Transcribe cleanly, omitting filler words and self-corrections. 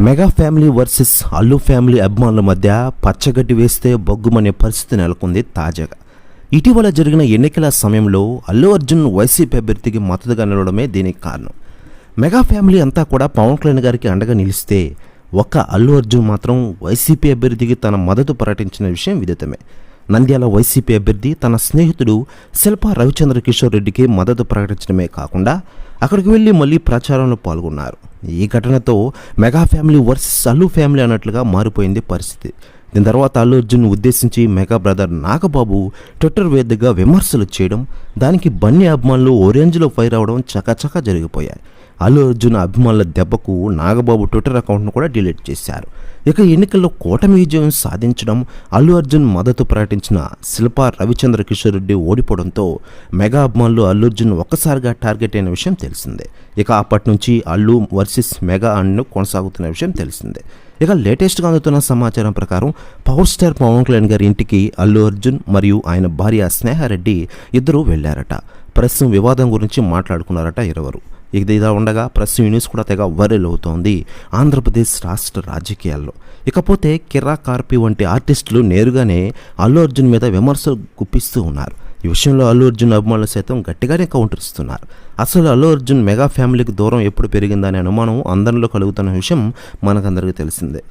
Mega family versus Allu family అభిమానుల మధ్య పచ్చగడ్డి వేస్తే బొగ్గుమనే పరిస్థితి నెలకొంది తాజాగా. ఇటీవల జరిగిన ఎన్నికల సమయంలో అల్లు అర్జున్ వైసీపీ అభ్యర్థికి మద్దతుగా నిలవడమే దీనికి కారణం. మెగా ఫ్యామిలీ అంతా కూడా పవన్ కళ్యాణ్ గారికి అండగా నిలిస్తే ఒక్క అల్లు అర్జున్ మాత్రం వైసీపీ అభ్యర్థికి తన మద్దతు ప్రకటించిన విషయం విదితమే. నంద్యాల వైసీపీ అభ్యర్థి తన స్నేహితుడు శిల్పా రవిచంద్ర కిషోర్ రెడ్డికి మద్దతు ప్రకటించడమే కాకుండా అక్కడికి వెళ్ళి మళ్ళీ ప్రచారంలో పాల్గొన్నారు. ఈ ఘటనతో mega family versus Allu family అన్నట్లుగా మారిపోయింది పరిస్థితి. దీని తర్వాత అల్లు అర్జున్ ఉద్దేశించి మెగా బ్రదర్ నాగబాబు ట్విట్టర్ వేదికగా విమర్శలు చేయడం, దానికి బన్నీ అభిమానులు ఓ రేంజ్లో ఫైర్ అవడం చకచకా జరిగిపోయాయి. అల్లు అర్జున్ అభిమానుల దెబ్బకు నాగబాబు ట్విట్టర్ అకౌంట్ను కూడా డిలీట్ చేశారు. ఇక ఎన్నికల్లో కూటమి విజయం సాధించడం, అల్లు అర్జున్ మద్దతు ప్రకటించిన శిల్పా రవిచంద్ర కిషోర్ రెడ్డి ఓడిపోవడంతో మెగా అభిమానులు అల్లు అర్జున్ ఒక్కసారిగా టార్గెట్ అయిన విషయం తెలిసిందే. ఇక అప్పటి నుంచి అల్లు వర్సెస్ మెగా అన్ను కొనసాగుతున్న విషయం తెలిసిందే. ఇక లేటెస్ట్గా అందుతున్న సమాచారం ప్రకారం పవర్ స్టార్ పవన్ కళ్యాణ్ గారి ఇంటికి అల్లు అర్జున్ మరియు ఆయన భార్య స్నేహారెడ్డి ఇద్దరు వెళ్లారట. ప్రస్తుతం వివాదం గురించి మాట్లాడుకున్నారట ఇరువురు. ఇది ఇలా ఉండగా ప్రస్తుతం న్యూస్ కూడా తెగ వైరల్ అవుతోంది ఆంధ్రప్రదేశ్ రాష్ట్ర రాజకీయాల్లో. ఇకపోతే కిర్రా కార్పి వంటి ఆర్టిస్టులు నేరుగానే అల్లు అర్జున్ మీద విమర్శలు గుప్పిస్తూ ఉన్నారు. ఈ విషయంలో అల్లు అర్జున్ అభిమానులు సైతం గట్టిగానే కౌంటర్ ఇస్తున్నారు. అసలు అల్లు అర్జున్ మెగా ఫ్యామిలీకి దూరం ఎప్పుడు పెరిగిందనే అనుమానం అందరిలో కలుగుతున్న విషయం మనకందరికీ తెలిసిందే.